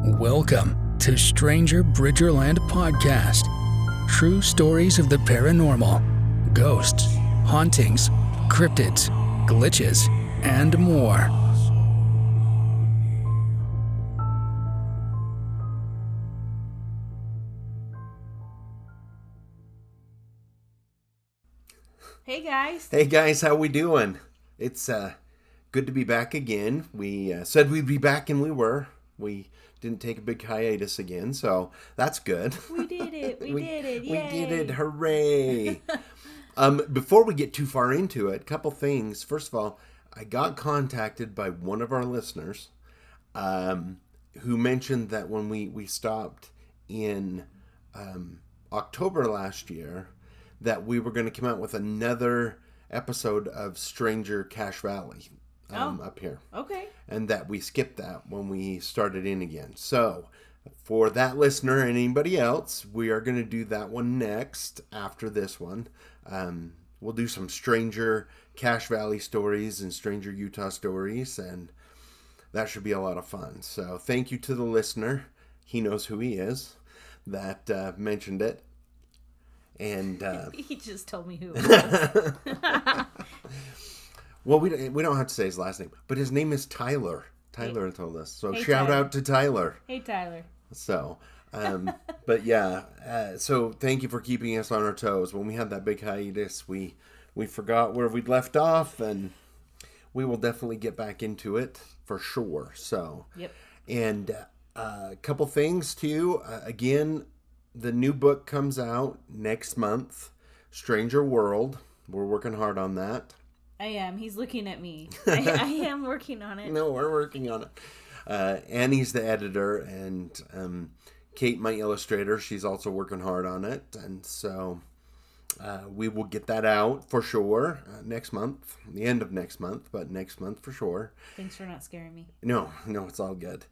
Welcome to Stranger Bridgerland Podcast. True stories of the paranormal, ghosts, hauntings, cryptids, glitches, and more. Hey guys. Hey guys, how we doing? It's good to be back again. We said we'd be back and we were. We didn't take a big hiatus again, so that's good. We did it. We did it. Yay. We did it. Hooray. Before we get too far into it, a couple things. First of all, I got contacted by one of our listeners who mentioned that when we stopped in October last year, that we were going to come out with another episode of Stranger Cache Valley up here. Okay. And that we skipped that when we started in again. So, for that listener and anybody else, we are going to do that one next after this one. We'll do some Stranger Cache Valley stories and Stranger Utah stories, and that should be a lot of fun. So, thank you to the listener. He knows who he is that mentioned it. And he just told me who it was. Well, we don't have to say his last name, but his name is Tyler. Tyler told us. So shout out to Tyler. Hey, Tyler. So, but yeah, so thank you for keeping us on our toes. When we had that big hiatus, we forgot where we'd left off, and we will definitely get back into it for sure. So, yep. And a couple things too. Again, the new book comes out next month, Stranger World. We're working hard on that. I am. He's looking at me. I am working on it. No, we're working on it. Annie's the editor, and Kate, my illustrator, she's also working hard on it. And so we will get that out for sure next month, the end of next month, but next month for sure. Thanks for not scaring me. No, it's all good.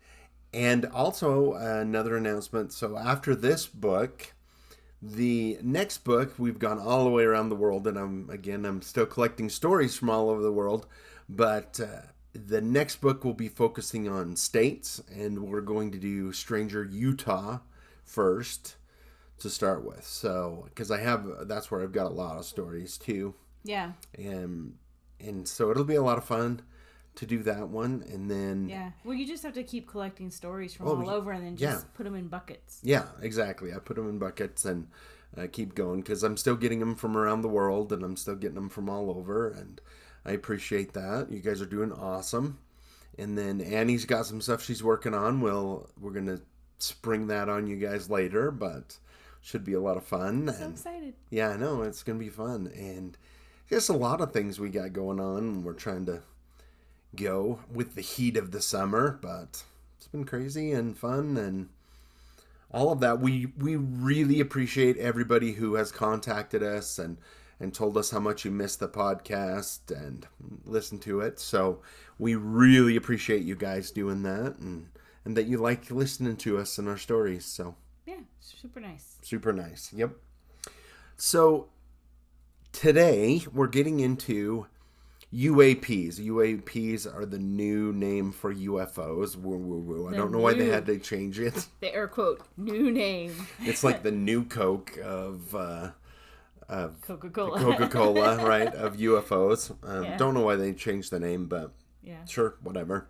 And also another announcement. So after this book, the next book, we've gone all the way around the world, and I'm still collecting stories from all over the world, but the next book will be focusing on states, and we're going to do Stranger Utah first to start with. So, because that's where I've got a lot of stories too. Yeah. And so it'll be a lot of fun to do that one, and then well, you just have to keep collecting stories from all over, and then just put them in buckets. Yeah, exactly. I put them in buckets and keep going, because I'm still getting them from around the world, and I'm still getting them from all over, and I appreciate that. You guys are doing awesome. And then Annie's got some stuff she's working on. We're gonna spring that on you guys later, but should be a lot of fun. I'm so excited. Yeah, I know, it's gonna be fun, and just a lot of things we got going on, and we're trying to go with the heat of the summer, but it's been crazy and fun and all of that. We really appreciate everybody who has contacted us and told us how much you missed the podcast and listened to it. So we really appreciate you guys doing that, and that you like listening to us and our stories. So yeah, super nice. Yep. So today we're getting into UAPs. UAPs are the new name for UFOs. I don't know why they had to change it. The air quote, new name. It's like the new Coke of Coca-Cola. Coca-Cola, right, of UFOs. Don't know why they changed the name, but sure, whatever.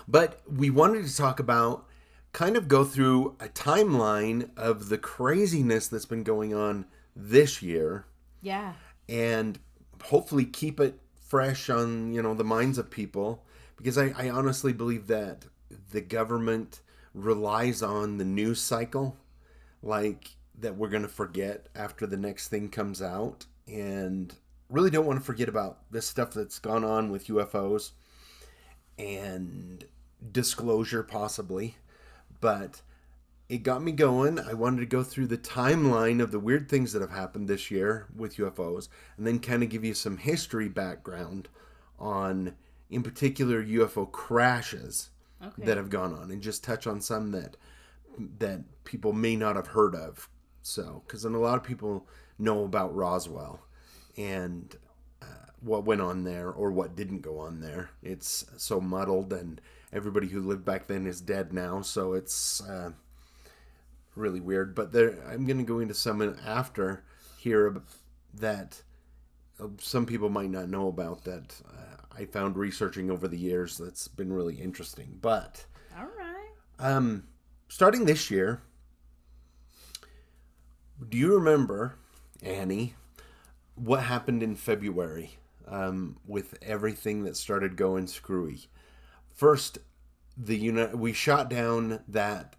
But we wanted to talk about, kind of go through a timeline of the craziness that's been going on this year. Yeah. And hopefully keep it fresh on, the minds of people, because I honestly believe that the government relies on the news cycle, like that we're going to forget after the next thing comes out, and really don't want to forget about this stuff that's gone on with UFOs and disclosure possibly, but it got me going. I wanted to go through the timeline of the weird things that have happened this year with UFOs, and then kind of give you some history background on, in particular, UFO crashes that have gone on, and just touch on some that people may not have heard of. So, because a lot of people know about Roswell and what went on there or what didn't go on there. It's so muddled, and everybody who lived back then is dead now, so it's really weird. But I'm going to go into some after here that some people might not know about that I found researching over the years that's been really interesting. But all right, starting this year, do you remember, Annie, what happened in February with everything that started going screwy? First, we shot down that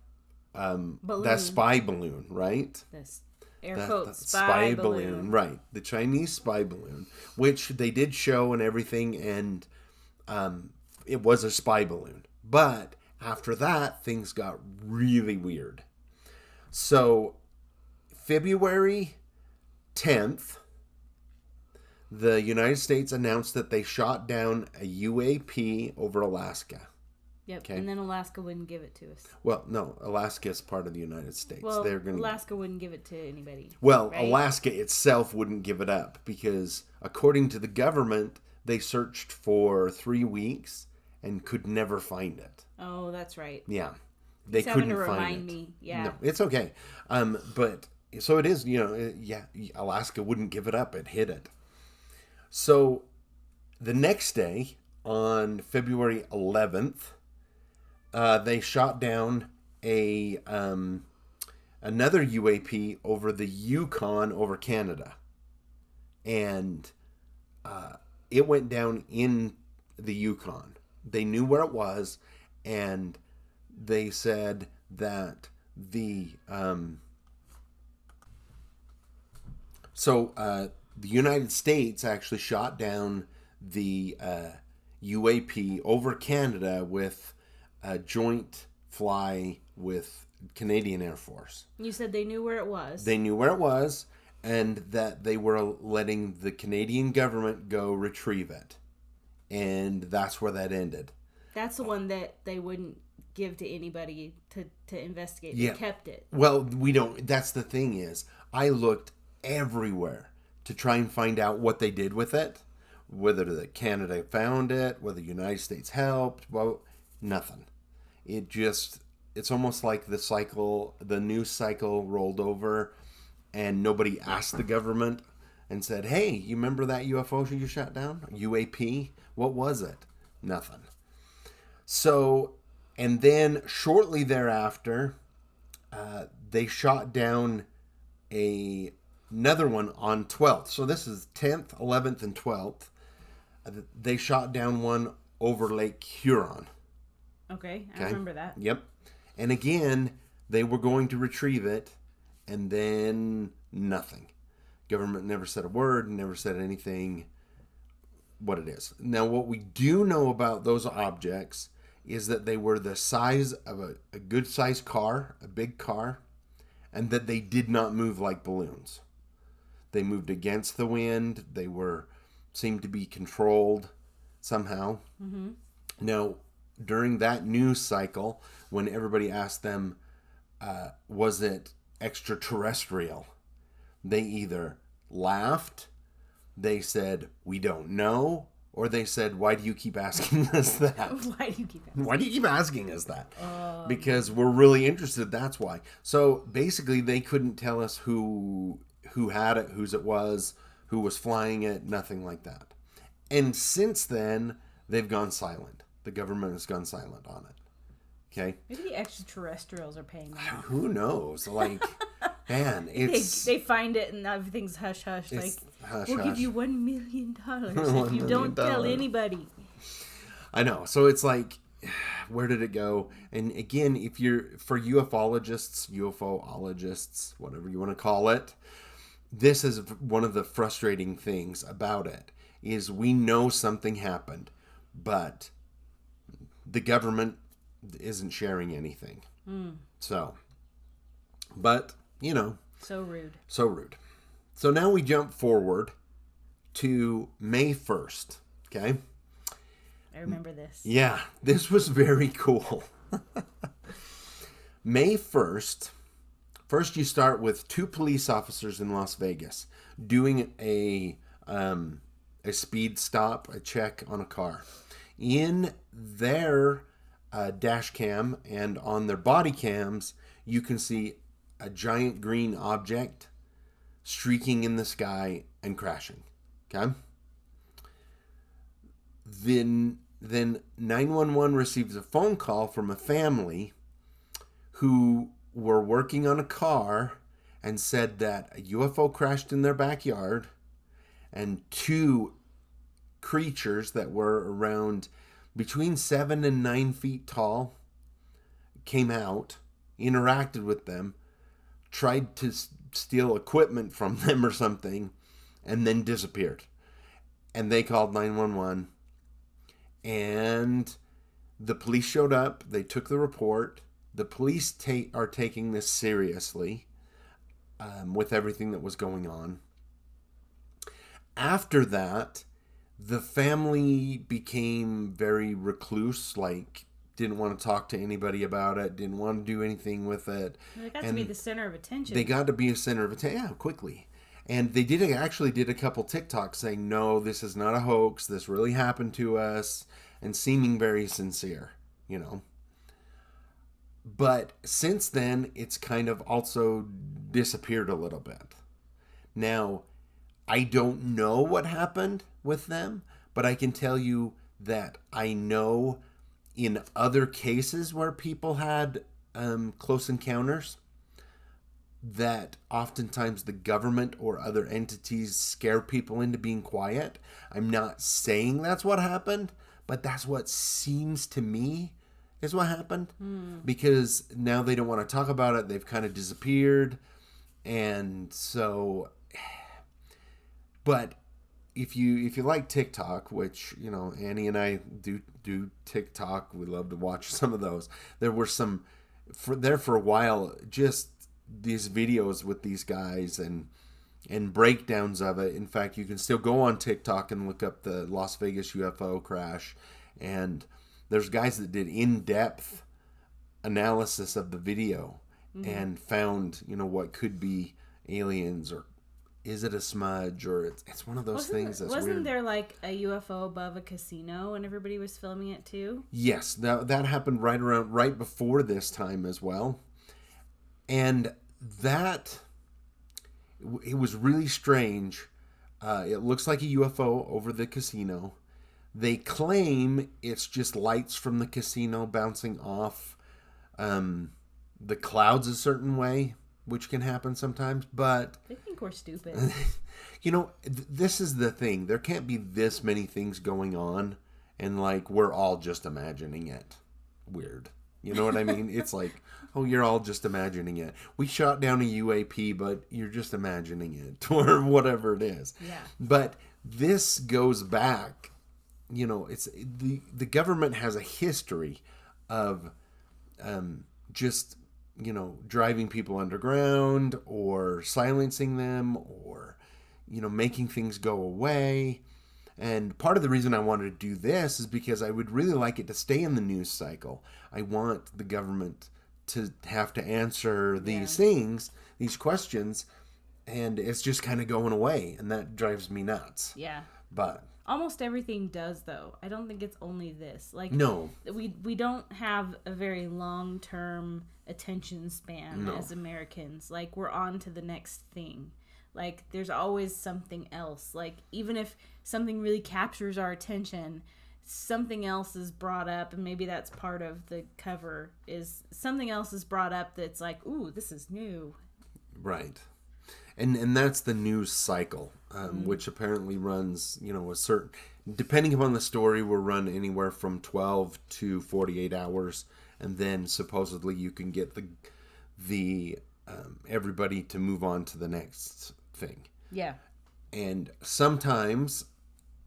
that spy balloon, right? This air quote that spy balloon, right? The Chinese spy balloon, which they did show and everything, and it was a spy balloon. But after that, things got really weird. So, February 10th, the United States announced that they shot down a UAP over Alaska. Yep, okay. And then Alaska wouldn't give it to us. Well, no, Alaska is part of the United States. Well, Alaska wouldn't give it to anybody. Well, right? Alaska itself wouldn't give it up because, according to the government, they searched for 3 weeks and could never find it. Oh, that's right. Yeah, they couldn't find it. Remind me. Yeah, no, it's okay. But so it is. Yeah, Alaska wouldn't give it up; it hid it. So, the next day, on February 11th. They shot down another UAP over the Yukon over Canada. And it went down in the Yukon. They knew where it was, and they said that the United States actually shot down the UAP over Canada with a joint fly with Canadian Air Force. You said they knew where it was. They knew where it was, and that they were letting the Canadian government go retrieve it. And that's where that ended. That's the one that they wouldn't give to anybody to investigate. Yeah. They kept it. Well, we don't. That's the thing is, I looked everywhere to try and find out what they did with it. Whether the Canada found it, whether the United States helped. Well, nothing. It's almost like the news cycle rolled over and nobody asked the government and said, hey, you remember that UFO you shot down? UAP? What was it? Nothing. So, and then shortly thereafter, they shot down another one on 12th. So this is 10th, 11th, and 12th. They shot down one over Lake Huron. Okay, I remember that. Yep. And again, they were going to retrieve it, and then nothing. Government never said a word, never said anything what it is. Now, what we do know about those objects is that they were the size of a good-sized car, a big car, and that they did not move like balloons. They moved against the wind. They seemed to be controlled somehow. Mm-hmm. Now, during that news cycle, when everybody asked them, was it extraterrestrial? They either laughed, they said, we don't know, or they said, why do you keep asking us that? Why do you keep asking us that? Because we're really interested, that's why. So basically, they couldn't tell us who had it, whose it was, who was flying it, nothing like that. And since then, they've gone silent. The government has gone silent on it. Okay? Maybe the extraterrestrials are paying them off. Who knows? Like, man, it's... They find it and everything's hush-hush. Like, we'll give you $1 million if you don't tell anybody. I know. So it's like, where did it go? And again, if you're... For UFOlogists, whatever you want to call it, this is one of the frustrating things about it, is we know something happened, but the government isn't sharing anything. So, but, So rude. So now we jump forward to May 1st, okay? I remember this. Yeah, this was very cool. May 1st, first you start with 2 police officers in Las Vegas doing a speed stop, a check on a car. In their dash cam, and on their body cams, you can see a giant green object streaking in the sky and crashing. Okay? Then 911 receives a phone call from a family who were working on a car and said that a UFO crashed in their backyard and 2 creatures that were around between 7 and 9 feet tall came out, interacted with them, tried to steal equipment from them or something, and then disappeared. And they called 911, and the police showed up. They took the report. The police are taking this seriously with everything that was going on. After that, the family became very recluse, like didn't want to talk to anybody about it, didn't want to do anything with it. They got to be the center of attention. They got to be a center of attention, yeah, quickly. And they actually did a couple TikToks saying, no, this is not a hoax. This really happened to us, and seeming very sincere, you know. But since then, it's kind of also disappeared a little bit. Now, I don't know what happened with them, but I can tell you that I know in other cases where people had close encounters, that oftentimes the government or other entities scare people into being quiet. I'm not saying that's what happened, but that's what seems to me is what happened. Because now they don't want to talk about it. They've kind of disappeared. And so, but if you like TikTok, which, you know, Annie and I do TikTok, we love to watch some of those. There were some for a while, just these videos with these guys and breakdowns of it. In fact, you can still go on TikTok and look up the Las Vegas UFO crash, and there's guys that did in-depth analysis of the video and found, you know, what could be aliens, or is it a smudge, or it's one of those things that's wasn't weird. there like a UFO above a casino and everybody was filming it too? Yes, that happened right before this time as well. And it was really strange. It looks like a UFO over the casino. They claim it's just lights from the casino bouncing off the clouds a certain way, which can happen sometimes, but They think we're stupid. you know, this is the thing. There can't be this many things going on, and like we're all just imagining it. Weird. You know what I mean? It's like, oh, you're all just imagining it. We shot down a UAP, but you're just imagining it, or whatever it is. Yeah. But this goes back, you know, it's the government has a history of just, you know, driving people underground or silencing them, or, you know, making things go away. And part of the reason I wanted to do this is because I would really like it to stay in the news cycle. I want the government to have to answer these things, these questions, and it's just kind of going away, and that drives me nuts. Yeah. But almost everything does, though. I don't think it's only this. Like, no, we don't have a very long-term attention span as Americans. Like, we're on to the next thing. Like, there's always something else. Like, even if something really captures our attention, something else is brought up, and maybe that's part of the cover, is something else is brought up that's like, ooh, this is new. Right. And that's the news cycle, which apparently runs, you know, a certain, depending upon the story, will run anywhere from 12 to 48 hours. And then supposedly you can get the everybody to move on to the next thing. Yeah. And sometimes,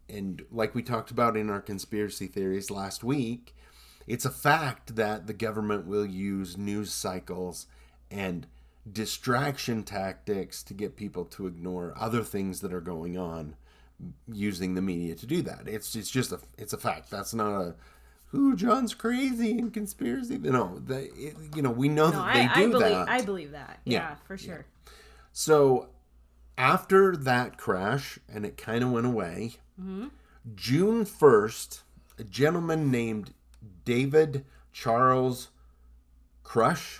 and like we talked about in our conspiracy theories last week, it's a fact that the government will use news cycles and distraction tactics to get people to ignore other things that are going on, using the media to do that. It's just a fact. That's not a John's crazy and conspiracy. No, we know that they do that. I believe that. Yeah, for sure. Yeah. So after that crash, and it kind of went away, June 1st, a gentleman named David Charles Grush.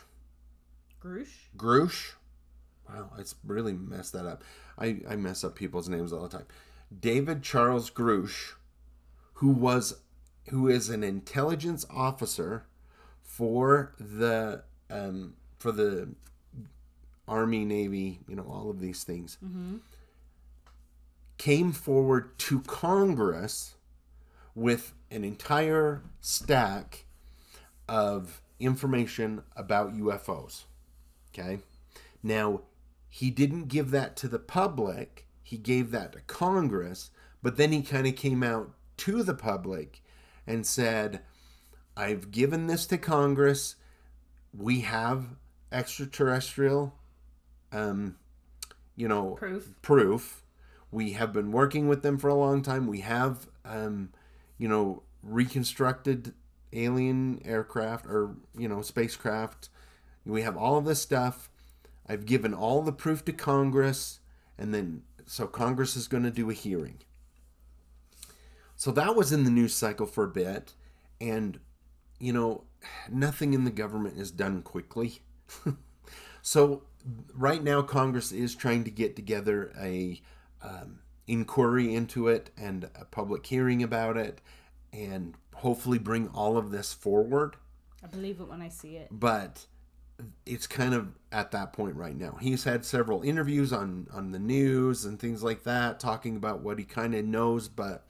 Wow, it's really messed that up. I mess up people's names all the time. David Charles Grush, who is an intelligence officer for the Army, Navy, all of these things, came forward to Congress with an entire stack of information about UFOs. Okay? Now, he didn't give that to the public. He gave that to Congress, but then he kind of came out to the public and said, I've given this to Congress. We have extraterrestrial, proof. We have been working with them for a long time. We have, reconstructed alien aircraft or, spacecraft. We have all of this stuff. I've given all the proof to Congress, and then so Congress is going to do a hearing. So that was in the news cycle for a bit, and nothing in the government is done quickly. So right now Congress is trying to get together a inquiry into it and a public hearing about it, and hopefully bring all of this forward. I believe it when I see it. But it's kind of at that point right now. He's had several interviews on the news and things like that, talking about what he kind of knows, but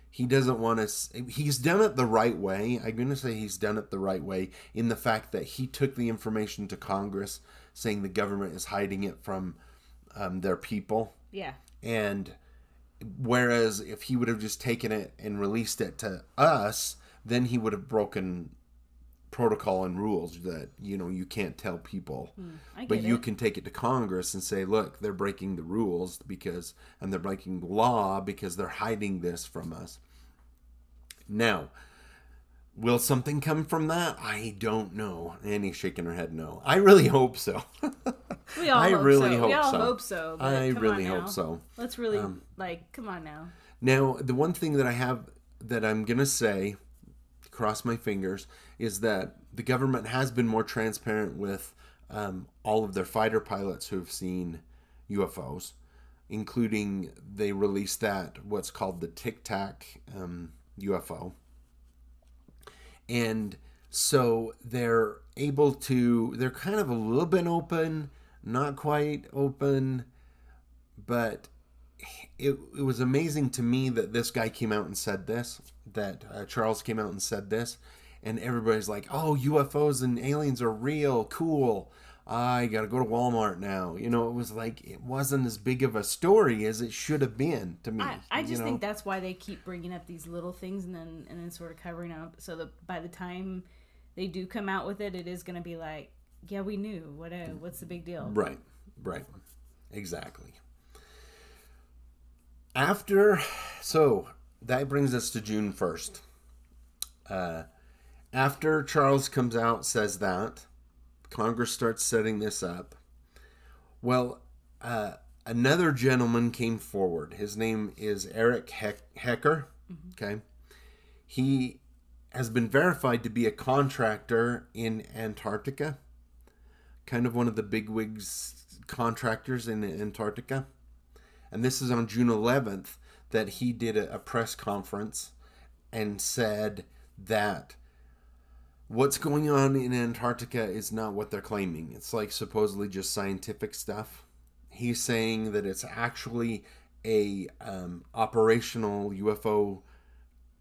he doesn't want to. He's done it the right way. I'm going to say he's done it the right way in the fact that he took the information to Congress, saying the government is hiding it from their people. Yeah. And whereas if he would have just taken it and released it to us, then he would have broken protocol and rules that you can't tell people, but you can take it to Congress and say, look, they're breaking the rules and they're breaking the law because they're hiding this from us. Now, will something come from that? I don't know. Annie's shaking her head no. I really hope so. We all hope so. I really hope so. Let's really come on now. Now, the one thing that I have that I'm gonna say, cross my fingers, is that the government has been more transparent with all of their fighter pilots who have seen UFOs, including they released what's called the Tic Tac UFO. And so they're kind of a little bit open, not quite open, but it was amazing to me that this guy came out and said this, that Charles came out and said this, and everybody's like, oh, UFOs and aliens are real, cool. I got to go to Walmart now. It was like, it wasn't as big of a story as it should have been to me. I just think that's why they keep bringing up these little things and then sort of covering up, so that by the time they do come out with it, it is going to be like, yeah, we knew. What's the big deal? Right. Exactly. So that brings us to June 1st. After Charles comes out, says that, Congress starts setting this up. Well, another gentleman came forward. His name is Eric Hecker. Okay. He has been verified to be a contractor in Antarctica. Kind of one of the bigwigs contractors in Antarctica. And this is on June 11th that he did a press conference and said that what's going on in Antarctica is not what they're claiming. It's like supposedly just scientific stuff. He's saying that it's actually a operational UFO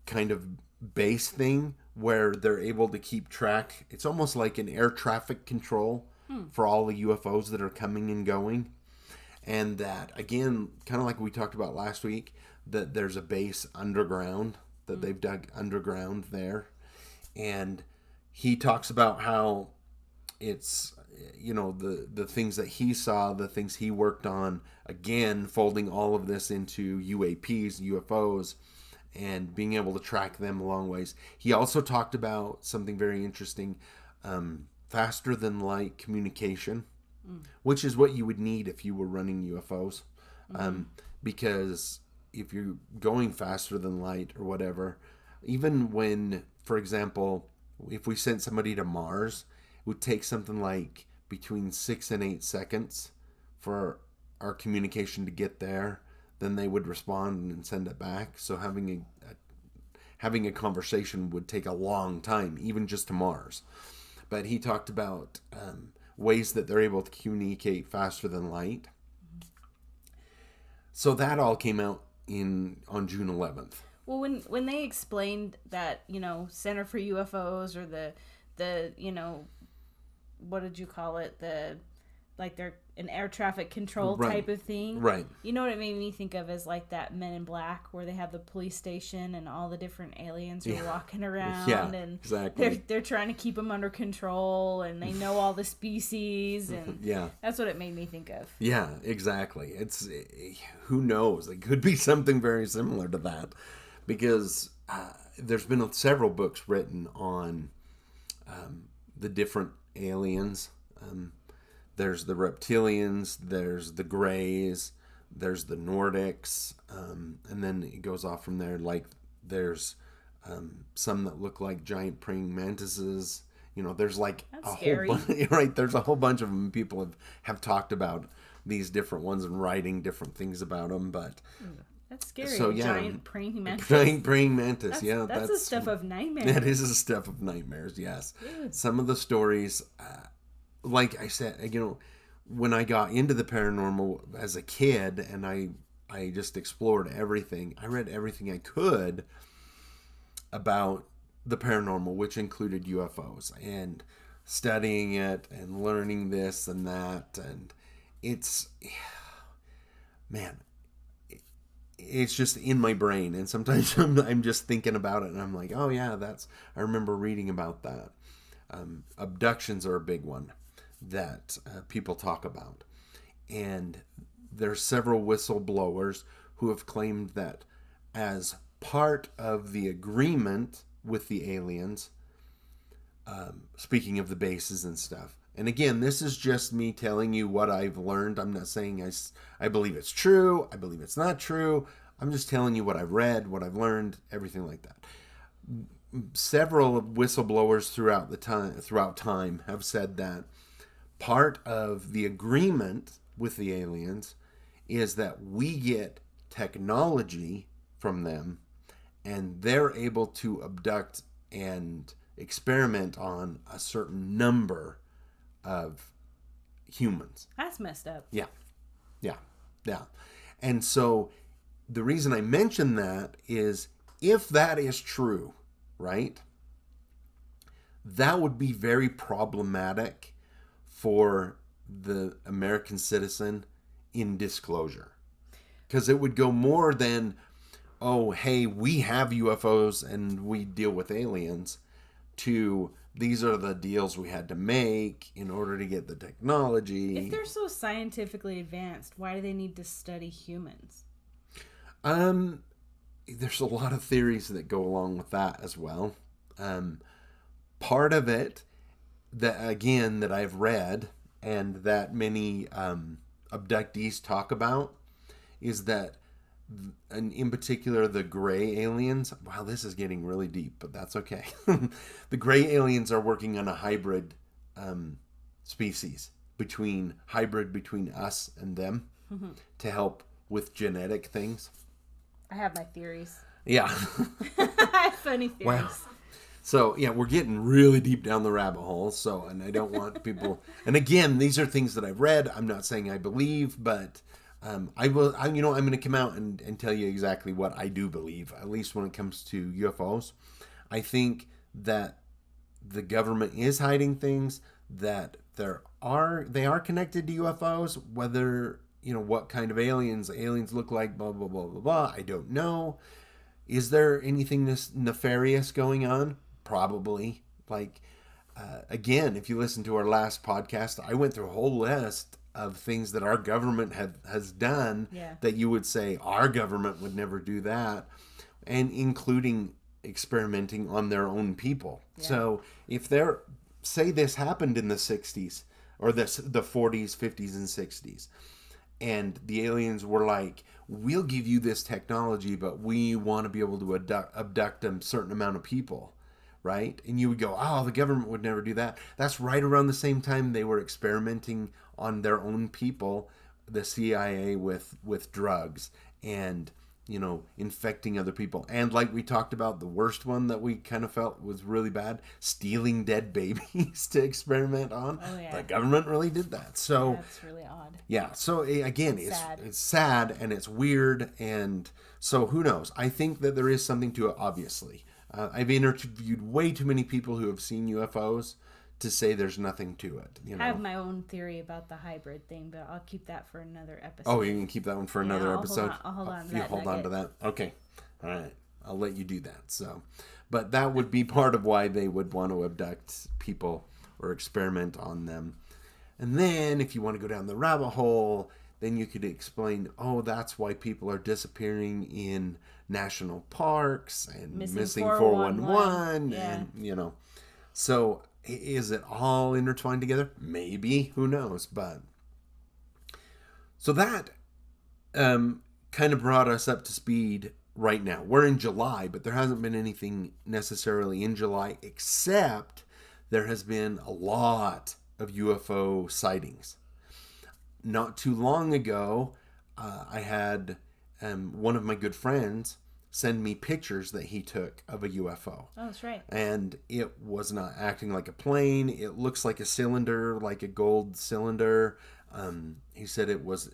kind of base thing where they're able to keep track. It's almost like an air traffic control for all the UFOs that are coming and going. And that, again, kind of like we talked about last week, that there's a base underground, that they've dug underground there. And he talks about how it's, the things that he saw, the things he worked on, again, folding all of this into UAPs, UFOs, and being able to track them a long ways. He also talked about something very interesting, faster than light communication, which is what you would need if you were running UFOs. Because if you're going faster than light or whatever, even when, for example, if we sent somebody to Mars, it would take something like between 6 and 8 seconds for our communication to get there. Then they would respond and send it back. So having a conversation would take a long time, even just to Mars. But he talked about ways that they're able to communicate faster than light. So that all came out on June 11th. Well, when they explained that, Center for UFOs or the what did you call it? They're an air traffic control type of thing. Right. You know what it made me think of is like that Men in Black where they have the police station and all the different aliens are walking around. Yeah, and exactly. They're trying to keep them under control and they know all the species. And that's what it made me think of. Yeah, exactly. It's, who knows? It could be something very similar to that because there's been several books written on the different aliens. There's the reptilians, there's the Greys, there's the Nordics, and then it goes off from there. Like there's some that look like giant praying mantises. There's like whole bunch, right? There's a whole bunch of them. People have talked about these different ones and writing different things about them, but that's scary. So giant praying mantis. Giant praying mantis. That's the stuff of nightmares. That is the stuff of nightmares. Yes. Some of the stories. Like I said, when I got into the paranormal as a kid and I just explored everything, I read everything I could about the paranormal, which included UFOs, and studying it and learning this and that. And it's just in my brain. And sometimes I'm just thinking about it and I'm like, oh yeah, I remember reading about that. Abductions are a big one that people talk about. And there's several whistleblowers who have claimed that as part of the agreement with the aliens, speaking of the bases and stuff. And again, this is just me telling you what I've learned. I'm not saying I believe it's true. I believe it's not true. I'm just telling you what I've read, what I've learned, everything like that. Several whistleblowers throughout time have said that part of the agreement with the aliens is that we get technology from them and they're able to abduct and experiment on a certain number of humans. That's messed up. Yeah. And so the reason I mention that is if that is true, right, that would be very problematic for the American citizen in disclosure. Because it would go more than, oh, hey, we have UFOs and we deal with aliens, to these are the deals we had to make in order to get the technology. If they're so scientifically advanced, why do they need to study humans? There's a lot of theories that go along with that as well. Part of it that I've read and that many abductees talk about is that, and in particular the gray aliens. Wow, this is getting really deep, but that's okay. The gray aliens are working on a hybrid species between us and them to help with genetic things. I have my theories. Yeah. I have funny theories. Wow. So, yeah, we're getting really deep down the rabbit hole. So, and I don't want people... And again, these are things that I've read. I'm not saying I believe, but I'm going to come out and tell you exactly what I do believe, at least when it comes to UFOs. I think that the government is hiding things, that they are connected to UFOs, whether, what kind of aliens look like, blah, blah, blah, blah, blah. I don't know. Is there anything nefarious going on? Probably. Again, if you listen to our last podcast, I went through a whole list of things that our government has done that you would say our government would never do that, and including experimenting on their own people. Yeah. So if say this happened in the 60s or the 40s, 50s, and 60s, and the aliens were like, we'll give you this technology, but we want to be able to abduct a certain amount of people. right? And you would go, oh, the government would never do that. That's right around the same time they were experimenting on their own people, the CIA, with drugs and, infecting other people. And like we talked about, the worst one that we kind of felt was really bad, stealing dead babies to experiment on. Oh, yeah. The government really did that. So that's really odd. yeah. So again, it's sad and it's weird. And so who knows? I think that there is something to it, obviously. I've interviewed way too many people who have seen UFOs to say there's nothing to it. I have my own theory about the hybrid thing, but I'll keep that for another episode. Oh, you can keep that one for another episode? I'll hold on to you that. Hold on to that? Okay. All right. I'll let you do that. So, but that would be part of why they would want to abduct people or experiment on them. And then if you want to go down the rabbit hole, then you could explain, oh, that's why people are disappearing in national parks and missing 411 and, So is it all intertwined together? Maybe. Who knows? But so that kind of brought us up to speed right now. We're in July, but there hasn't been anything necessarily in July, except there has been a lot of UFO sightings. Not too long ago, I had one of my good friends send me pictures that he took of a UFO. Oh, that's right. And it was not acting like a plane. It looks like a cylinder, like a gold cylinder. He said it was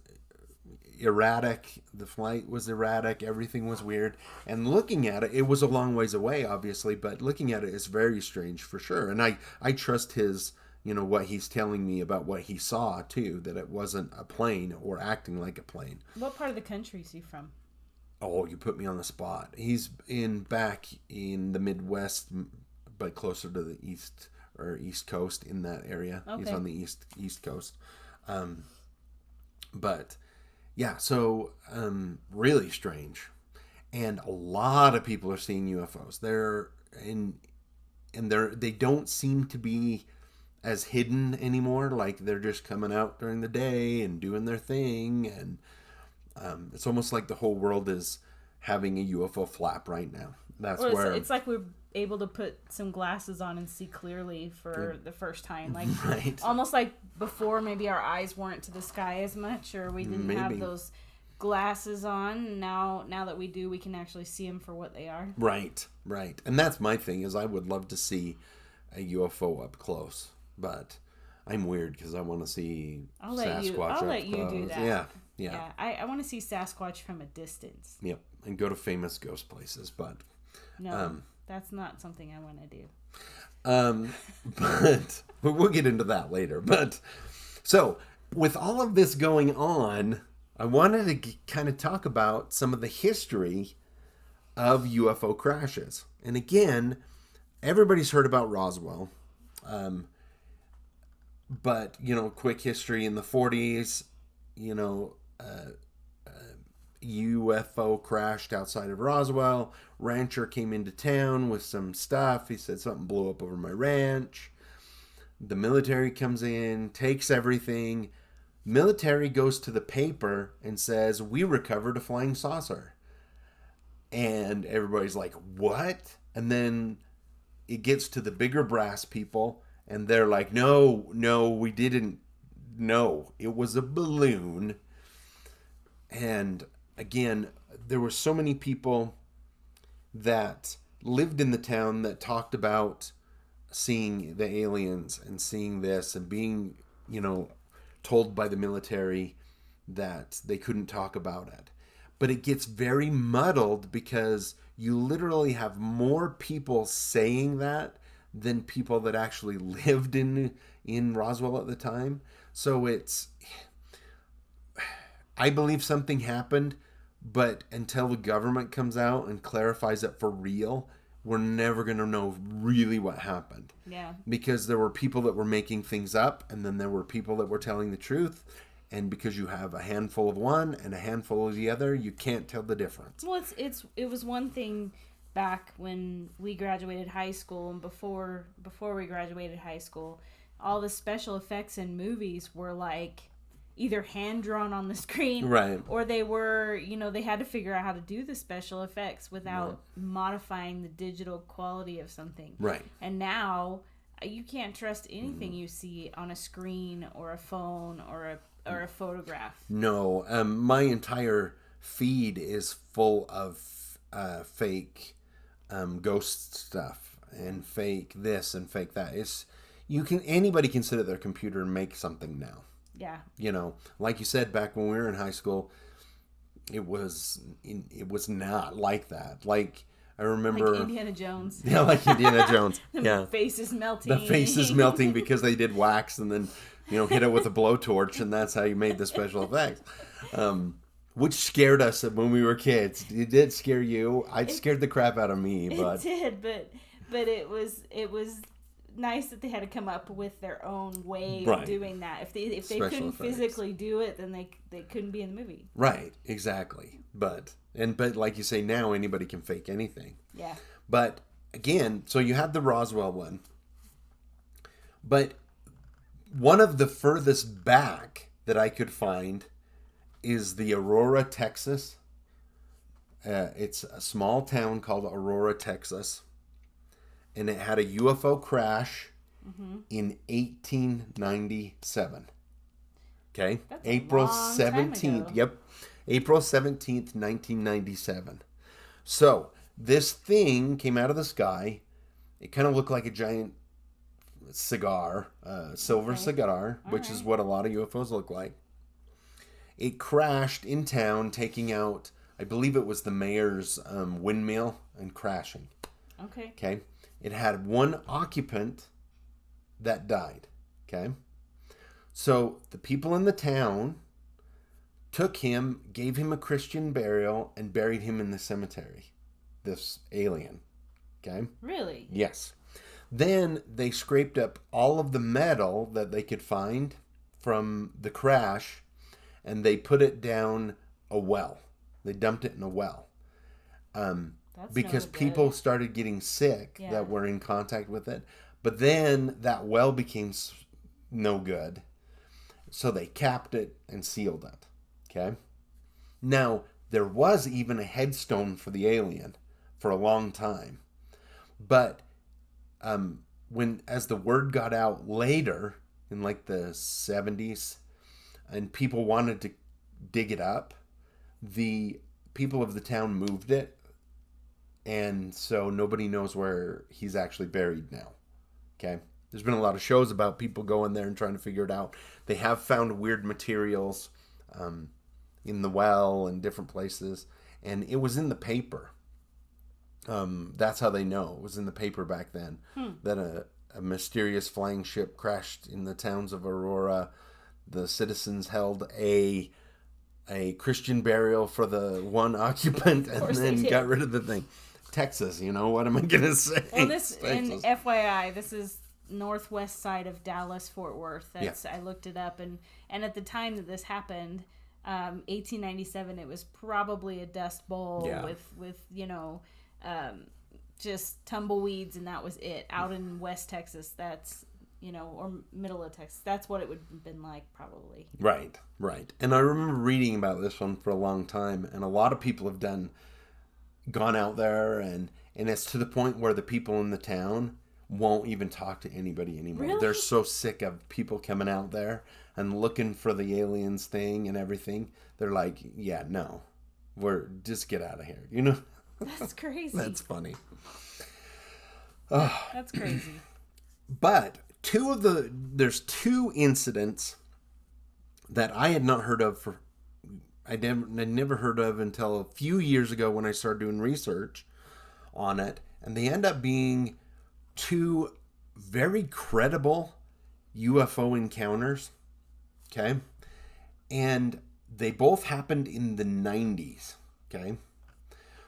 erratic. The flight was erratic. Everything was weird. And looking at it, it was a long ways away, obviously, but looking at it is very strange for sure. And I trust his, what he's telling me about what he saw too, that it wasn't a plane or acting like a plane. What part of the country is he from? Oh, you put me on the spot. He's back in the Midwest, but closer to the East Coast in that area. Okay. He's on the East Coast. But yeah, so really strange. And a lot of people are seeing UFOs. They don't seem to be as hidden anymore. Like they're just coming out during the day and doing their thing, and it's almost like the whole world is having a UFO flap right now. It's like we're able to put some glasses on and see clearly for the first time. Like right. Almost like before, maybe our eyes weren't to the sky as much, or we didn't have those glasses on. Now that we do, we can actually see them for what they are. Right. And that's my thing, is I would love to see a UFO up close, but I'm weird because I want to see Sasquatch. I'll let you do that. Yeah. I want to see Sasquatch from a distance. Yep, and go to famous ghost places, but no, that's not something I want to do. But we'll get into that later. But so with all of this going on, I wanted to kind of talk about some of the history of UFO crashes. And again, everybody's heard about Roswell. But, quick history in the 40s, UFO crashed outside of Roswell. Rancher came into town with some stuff. He said something blew up over my ranch. The military comes in, takes everything. Military goes to the paper and says, we recovered a flying saucer. And everybody's like, what? And then it gets to the bigger brass people, and they're like, no, we didn't. No, it was a balloon. And again, there were so many people that lived in the town that talked about seeing the aliens and seeing this and being, told by the military that they couldn't talk about it. But it gets very muddled because you literally have more people saying that than people that actually lived in Roswell at the time. So I believe something happened, but until the government comes out and clarifies it for real, we're never going to know really what happened. Yeah. Because there were people that were making things up, and then there were people that were telling the truth. And because you have a handful of one and a handful of the other, you can't tell the difference. Well, it was one thing back when we graduated high school, and before we graduated high school, all the special effects in movies were like either hand drawn on the screen, right, or they were, they had to figure out how to do the special effects without modifying the digital quality of something. Right. And now you can't trust anything you see on a screen or a phone or a photograph. No, my entire feed is full of fake ghost stuff and fake this and fake that. Anybody can sit at their computer and make something now. Yeah. Like you said, back when we were in high school, it was not like that. Like, I remember... Like Indiana Jones. Yeah, like Indiana Jones. Yeah. The face is melting. The face is melting because they did wax and then, hit it with a blowtorch, and that's how you made the special effects. Which scared us when we were kids. It did scare you. It scared the crap out of me. But it did, but it was nice that they had to come up with their own way of doing that. If they Special couldn't effects. physically do it, then they couldn't be in the movie. Right, exactly. But like you say, now anybody can fake anything. Yeah. But again, so you had the Roswell one. But one of the furthest back that I could find is the Aurora, Texas. It's a small town called Aurora, Texas. And it had a UFO crash in 1897. Okay? That's April a long 17th. time ago. Yep. April 17th, 1997. So, this thing came out of the sky. It kind of looked like a giant cigar, silver cigar, which is what a lot of UFOs look like. It crashed in town, taking out, I believe it was the mayor's windmill, and crashing. Okay. It had one occupant that died. Okay. So the people in the town took him, gave him a Christian burial, and buried him in the cemetery. This alien. Okay. Really? Yes. Then they scraped up all of the metal that they could find from the crash, and they put it down a well. They dumped it in a well. Because people started getting sick that were in contact with it. But then that well became no good. So they capped it and sealed it. Okay? Now, there was even a headstone for the alien for a long time. But as the word got out later, in like the 70s, and people wanted to dig it up, the people of the town moved it. And so nobody knows where he's actually buried now. Okay? There's been a lot of shows about people going there and trying to figure it out. They have found weird materials in the well and different places. And it was in the paper. That's how they know. It was in the paper back then. That a mysterious flying ship crashed in the towns of Aurora. The citizens held a Christian burial for the one occupant and then got rid of the thing. Texas, what am I going to say? Well, and FYI, this is northwest side of Dallas, Fort Worth. I looked it up, and at the time that this happened, 1897, it was probably a dust bowl with just tumbleweeds, and that was it. Out in West Texas, that's or middle of Texas, that's what it would have been like, probably. Right. And I remember reading about this one for a long time, and a lot of people have gone out there, and it's to the point where the people in the town won't even talk to anybody anymore. Really? They're so sick of people coming out there and looking for the aliens thing and everything. They're like, yeah, no, just get out of here. That's crazy. That's funny. That's crazy. But there's two incidents that I had not heard of I'd never heard of until a few years ago when I started doing research on it. And they end up being two very credible UFO encounters. Okay? And they both happened in the 90s. Okay?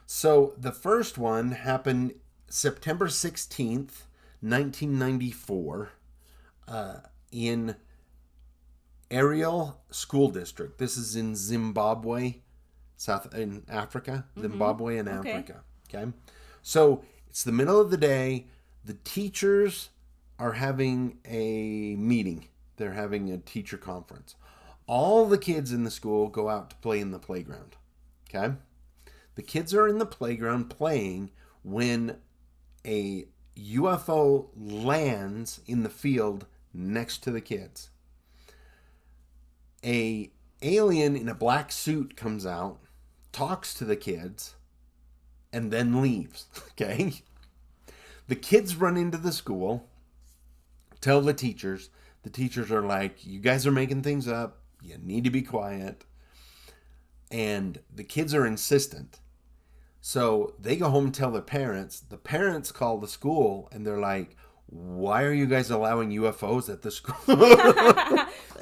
So the first one happened September 16th, 1994, in Ariel School District. This is in Zimbabwe, in Africa. Zimbabwe and Africa. Okay. So it's the middle of the day. The teachers are having a meeting. They're having a teacher conference. all the kids in the school go out to play in the playground. Okay? The kids are in the playground playing when a UFO lands in the field next to the kids. A alien in a black suit comes out, talks to the kids, and then leaves. Okay? The kids run into the school, tell the teachers. The teachers are like, you guys are making things up. You need to be quiet. And the kids are insistent. So they go home and tell their parents. The parents call the school and they're like, why are you guys allowing UFOs at the school?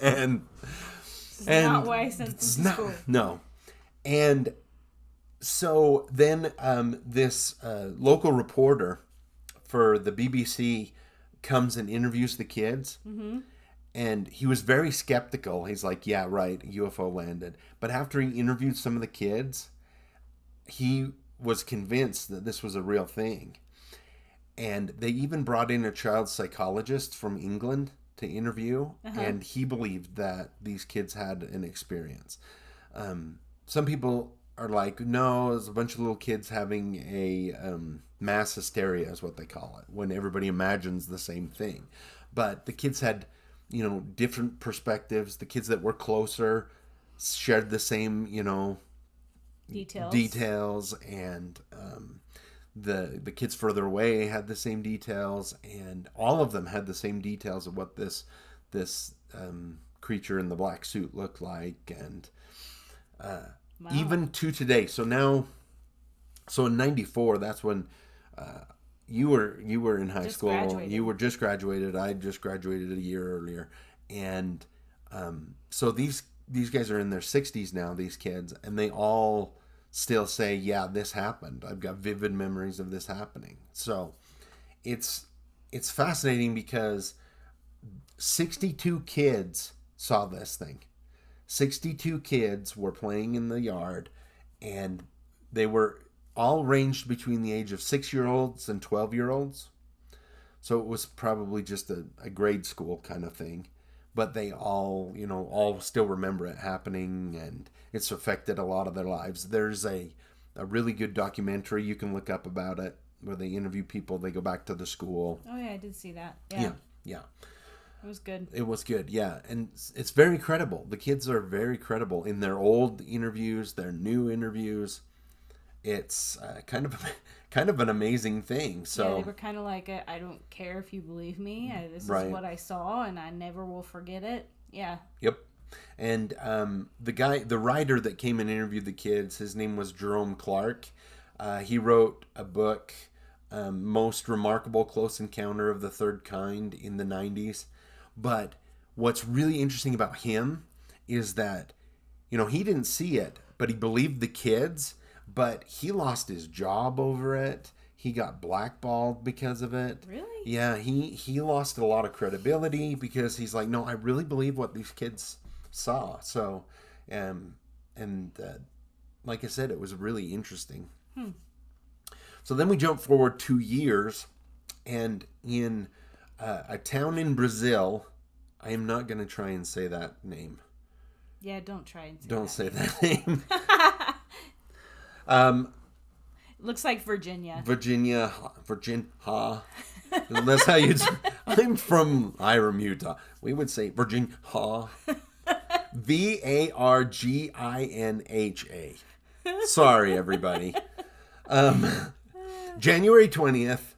and not why I sent them to school. No. And so then this local reporter for the BBC comes and interviews the kids. Mm-hmm. And he was very skeptical. He's like, yeah, right, UFO landed. But after he interviewed some of the kids, he was convinced that this was a real thing. And they even brought in a child psychologist from England to interview. Uh-huh. And he believed that these kids had an experience. Some people are like, no, it's a bunch of little kids having a mass hysteria is what they call it, when everybody imagines the same thing. But the kids had, different perspectives. The kids that were closer shared the same, details, and the kids further away had the same details, and all of them had the same details of what this creature in the black suit looked like, and wow. Even to today. So in '94, that's when you were in high school. Graduated. You were just graduated. I just graduated a year earlier, and so these guys are in their 60s now. These kids, and they all still say, "Yeah, this happened. I've got vivid memories of this happening." So it's fascinating because 62 kids saw this thing. 62 kids were playing in the yard, and they were all ranged between the age of 6-year-olds and 12-year-olds. So it was probably just a grade school kind of thing. But they all still remember it happening, and it's affected a lot of their lives. There's a really good documentary you can look up about it, where they interview people. They go back to the school. Oh, yeah, I did see that. Yeah. It was good. It was good, yeah. And it's very credible. The kids are very credible in their old interviews, their new interviews. It's kind of an amazing thing. So yeah, they were kind of like, I don't care if you believe me. This is what I saw, and I never will forget it. Yeah. Yep. And the writer that came and interviewed the kids, his name was Jerome Clark. He wrote a book, Most Remarkable Close Encounter of the Third Kind, in the 90s. But what's really interesting about him is that, he didn't see it, but he believed the kids, but he lost his job over it. He got blackballed because of it. Really? Yeah, he lost a lot of credibility because he's like, no, I really believe what these kids saw. So, like I said, it was really interesting. So then we jump forward 2 years, and in a town in Brazil, I am not going to try and say that name. Yeah, don't try and say Don't that say name. that name. Looks like Virginia. Virginia. That's how you. I'm from Hiram, Utah. We would say Virginia. Varginha. Sorry, everybody. January 20th.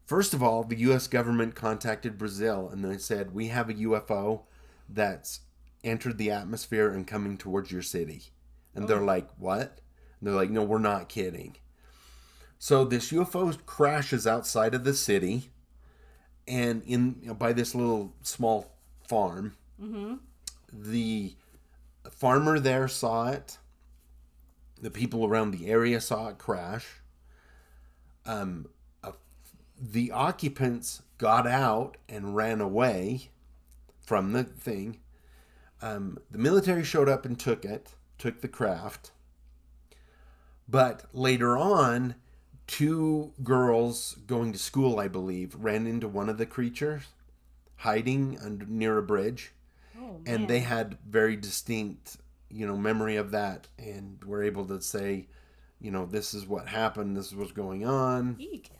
First of all, the U.S. government contacted Brazil, and they said, we have a UFO that's entered the atmosphere and coming towards your city. And they're like, what? And they're like, no, we're not kidding. So this UFO crashes outside of the city, and by this little small farm. Mm-hmm. The farmer there saw it. The people around the area saw it crash. The occupants got out and ran away from the thing. The military showed up and took the craft. But later on, 2 girls going to school, I believe, ran into one of the creatures hiding near a bridge. Oh. And they had very distinct, memory of that, and were able to say, this is what happened, this is what's going on. Eek.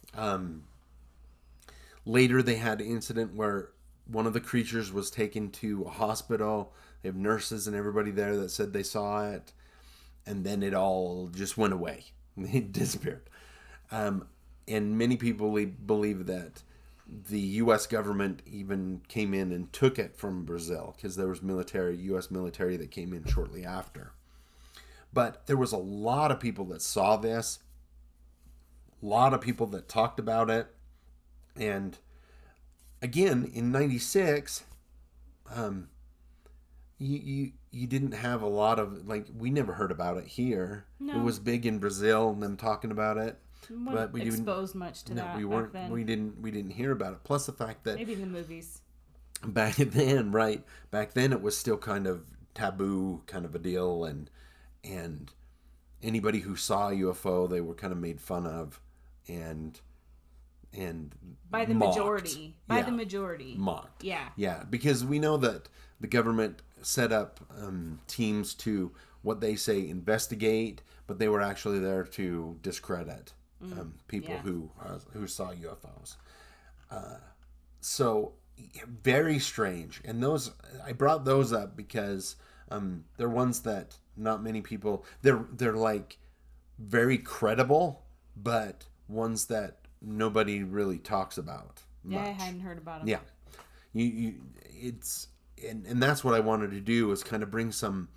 Later, they had an incident where one of the creatures was taken to a hospital. They have nurses and everybody there that said they saw it, and then it all just went away. It disappeared. And many people believe that the U.S. government even came in and took it from Brazil, because there was U.S. military that came in shortly after. But there was a lot of people that saw this, a lot of people that talked about it. And again, in 96, you didn't have a lot of, we never heard about it here. No. It was big in Brazil and them talking about it. But we exposed much to that. We weren't. Back then. We didn't hear about it. Plus the fact that maybe in the movies. Back then, right? Back then, it was still kind of taboo, kind of a deal, and anybody who saw a UFO, they were kind of made fun of, and by the mocked. Majority. By the majority. Mocked. Yeah. Yeah, because we know that the government set up teams to, what they say, investigate, but they were actually there to discredit people who saw UFOs. So very strange. And I brought those up because they're ones that not many people, they're like very credible, but ones that nobody really talks about much. Yeah, I hadn't heard about them. Yeah. And that's what I wanted to do, is kind of bring some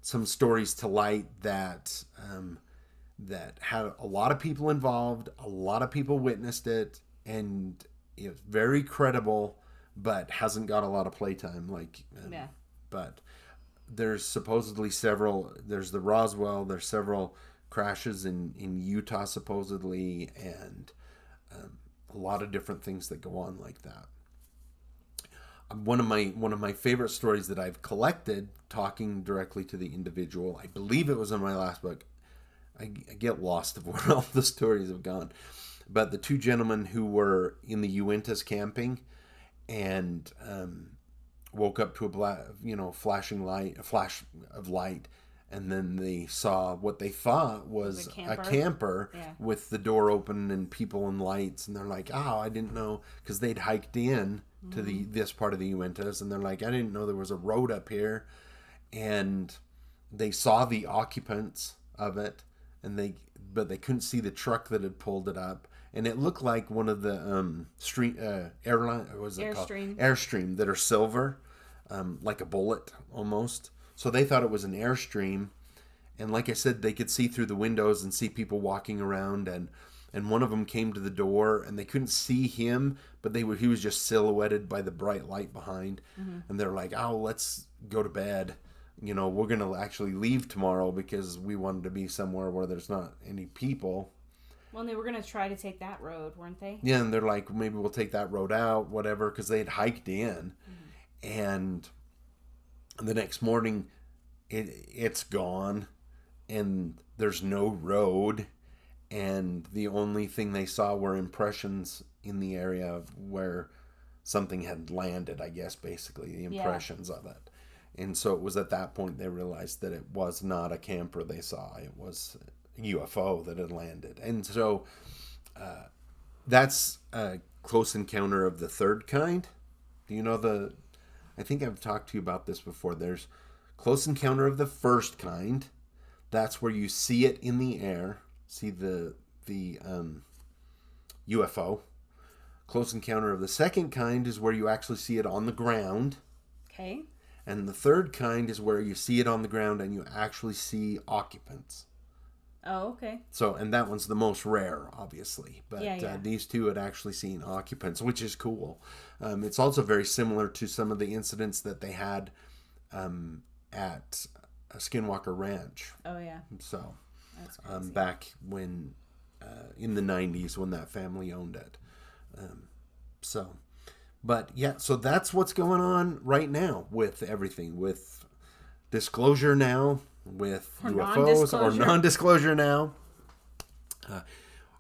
stories to light that had a lot of people involved, a lot of people witnessed it, and it's very credible, but hasn't got a lot of playtime. But there's supposedly several. There's the Roswell. There's several crashes in Utah supposedly, and a lot of different things that go on like that. One of my favorite stories that I've collected, talking directly to the individual, I believe it was in my last book. I get lost of where all the stories have gone. But the two gentlemen who were in the Uintas camping and woke up to a flash of light, and then they saw what they thought was a camper with the door open and people and lights, and they're like, "Oh, I didn't know," because they'd hiked in to this part of the Uintas, and they're like, "I didn't know there was a road up here," and they saw the occupants of it, but they couldn't see the truck that had pulled it up, and it looked like one of the Airstream that are silver, like a bullet almost. So they thought it was an Airstream, and like I said, they could see through the windows and see people walking around, and one of them came to the door, and they couldn't see him, but he was just silhouetted by the bright light behind, and they're like, "Oh, let's go to bed. We're going to actually leave tomorrow because we wanted to be somewhere where there's not any people." Well, and they were going to try to take that road, weren't they? Yeah, and they're like, maybe we'll take that road out, whatever, because they had hiked in, and the next morning, it's gone, and there's no road, and the only thing they saw were impressions in the area of where something had landed, I guess, basically, the impressions of it. And so it was at that point they realized that it was not a camper they saw, it was a UFO that had landed. And so that's a close encounter of the third kind. Do you know I think I've talked to you about this before. There's close encounter of the first kind. That's where you see it in the air, see the UFO. Close encounter of the second kind is where you actually see it on the ground. Okay. And the third kind is where you see it on the ground and you actually see occupants. Oh, okay. So, and that one's the most rare, obviously. But these two had actually seen occupants, which is cool. It's also very similar to some of the incidents that they had at Skinwalker Ranch. Oh, yeah. So, that's crazy. Back when, in the 90s, when that family owned it. But yeah, so that's what's going on right now with everything, with disclosure now, with UFOs, or non-disclosure now.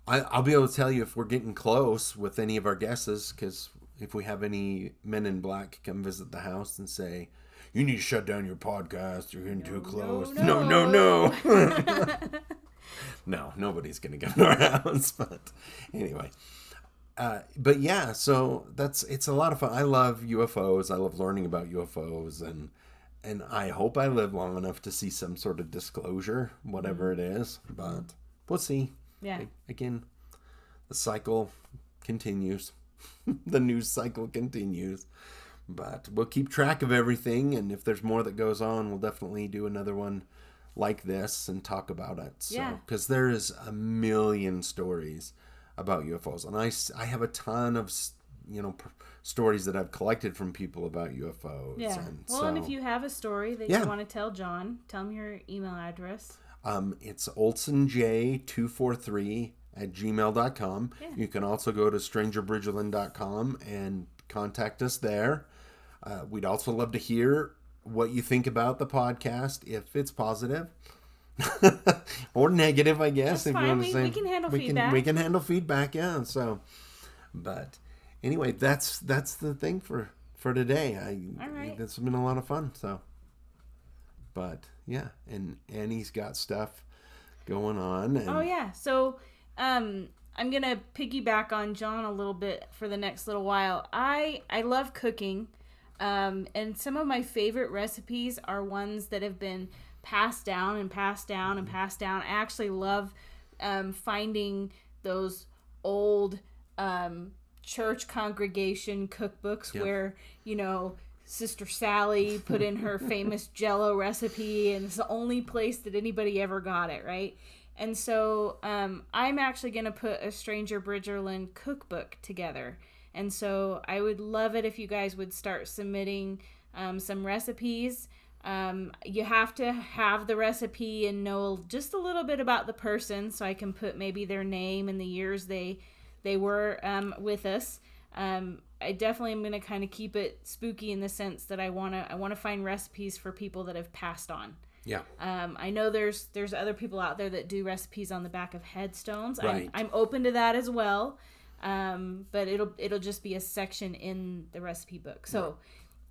I'll be able to tell you if we're getting close with any of our guesses, because if we have any men in black come visit the house and say, "You need to shut down your podcast. You're getting too close." No. No, nobody's gonna come to our house. But anyway, but yeah, so it's a lot of fun. I love UFOs. I love learning about UFOs, and I hope I live long enough to see some sort of disclosure, whatever it is. But we'll see. Yeah. Again, the cycle continues. The news cycle continues. But we'll keep track of everything, and if there's more that goes on, we'll definitely do another one like this and talk about it. So, because there is a million stories about UFOs, and I have a ton of stories that I've collected from people about UFOs. Yeah. And if you have a story that you want to tell John, tell him your email address. It's olsonj243@gmail.com. Yeah. You can also go to strangerbridgerland.com and contact us there. We'd also love to hear what you think about the podcast, if it's positive or negative, I guess. That's if fine. You want to say, we can handle feedback. We can handle feedback, yeah. So, but anyway, that's the thing for today. All right. It's been a lot of fun. So, but yeah, and Annie's got stuff going on. And, oh yeah, so I'm gonna piggyback on John a little bit for the next little while. I love cooking, and some of my favorite recipes are ones that have been passed down and passed down and passed down. I actually love finding those old church congregation cookbooks where Sister Sally put in her famous Jell-O recipe, and it's the only place that anybody ever got it, right? And so I'm actually going to put a Stranger Bridgerland cookbook together. And so I would love it if you guys would start submitting some recipes. You have to have the recipe and know just a little bit about the person, so I can put maybe their name and the years they were with us. I definitely am going to kind of keep it spooky in the sense that I want to find recipes for people that have passed on. Yeah. I know there's other people out there that do recipes on the back of headstones. Right. I'm open to that as well. But it'll just be a section in the recipe book. So right.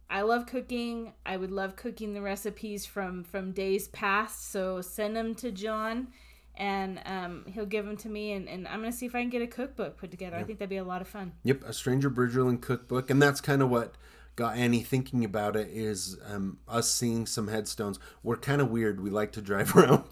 I love cooking. I would love cooking the recipes from days past. So send them to John, and he'll give them to me, and I'm going to see if I can get a cookbook put together. Yep. I think that'd be a lot of fun. Yep, a Stranger Bridgerland cookbook. And that's kind of what got Annie thinking about it, is us seeing some headstones. We're kind of weird. We like to drive around.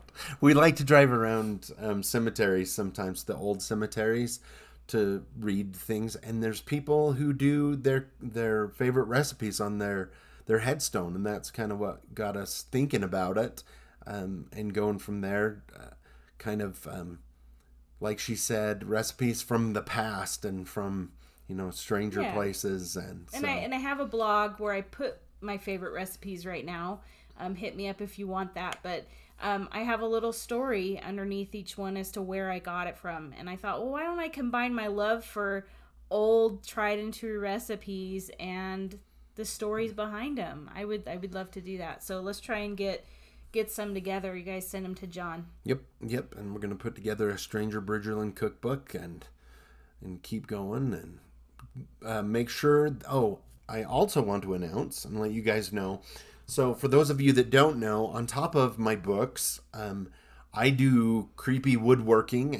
Cemeteries sometimes, the old cemeteries, to read things. And there's people who do their favorite recipes on their headstone. And that's kind of what got us thinking about it, and going from there. Like she said, recipes from the past and from stranger places, and I have a blog where I put my favorite recipes right now. Hit me up if you want that, but I have a little story underneath each one as to where I got it from, and I thought, well, why don't I combine my love for old tried and true recipes and the stories behind them? I would love to do that. So let's try and get some together. You guys send them to John. Yep. And we're going to put together a Stranger Bridgerland cookbook and keep going, and make sure. Oh, I also want to announce and let you guys know. So for those of you that don't know, on top of my books, I do creepy woodworking,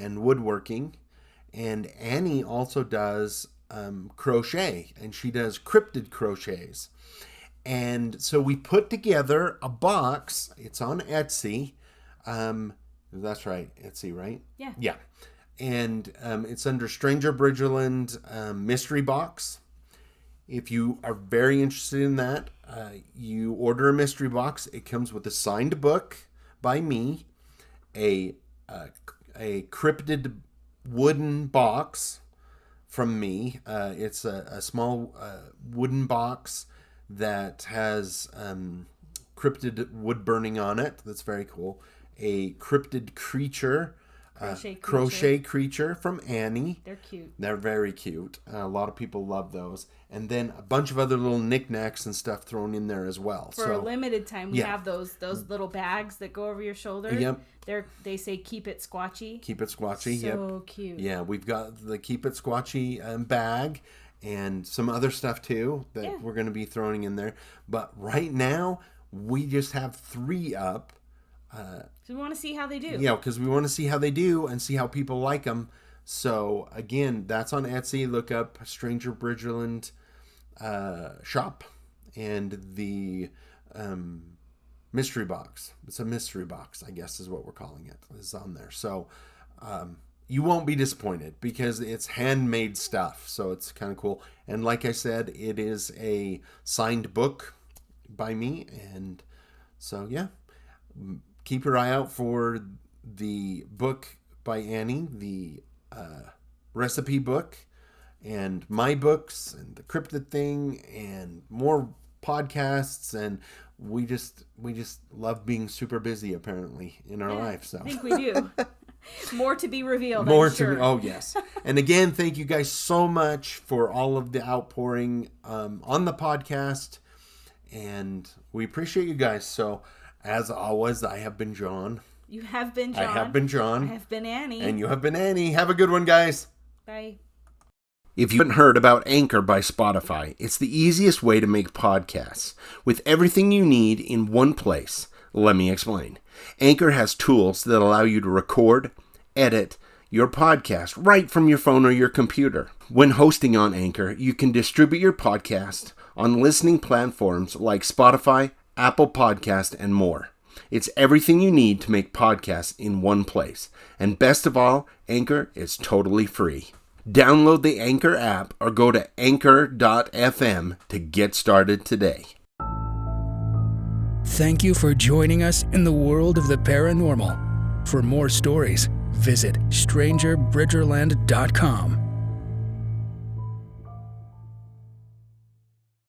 and Annie also does crochet, and she does cryptid crochets. And so we put together a box. It's on Etsy. That's right. Etsy, right? Yeah. Yeah. And it's under Stranger Bridgerland Mystery Box. If you are very interested in that, you order a mystery box. It comes with a signed book by me, a cryptid wooden box from me. It's a small wooden box that has cryptid wood burning on it. That's very cool. A cryptid creature. Crochet creature from Annie. They're cute. They're very cute. A lot of people love those. And then a bunch of other little knickknacks and stuff thrown in there as well. For a limited time, we have those little bags that go over your shoulder. Yep. They say keep it squatchy. Keep it squatchy. So cute. Yeah, we've got the keep it squatchy bag. and some other stuff too that we're going to be throwing in there. But right now, we just have 3 up. So we want to see how they do. Yeah, because we want to see how they do and see how people like them. So again, that's on Etsy. Look up Stranger Bridgerland shop, and the mystery box. It's a mystery box, I guess is what we're calling it. Is on there. So you won't be disappointed because it's handmade stuff. So it's kind of cool. And like I said, it is a signed book by me. And so, yeah, keep your eye out for the book by Annie, the recipe book, and my books, and the cryptid thing, and more podcasts. And we just love being super busy, apparently, in our life. So I think we do. More to be revealed. More I'm sure. oh yes. And again, thank you guys so much for all of the outpouring on the podcast, and we appreciate you guys. So as always, I have been John. You have been John. I have been John. I have been Annie. And you have been Annie. Have a good one, guys. Bye. If you haven't heard about Anchor by Spotify, it's the easiest way to make podcasts with everything you need in one place. Let me explain. Anchor has tools that allow you to record, edit your podcast right from your phone or your computer. When hosting on Anchor, you can distribute your podcast on listening platforms like Spotify, Apple Podcast, and more. It's everything you need to make podcasts in one place. And best of all, Anchor is totally free. Download the Anchor app or go to anchor.fm to get started today. Thank you for joining us in the world of the paranormal. For more stories, visit strangerbridgerland.com.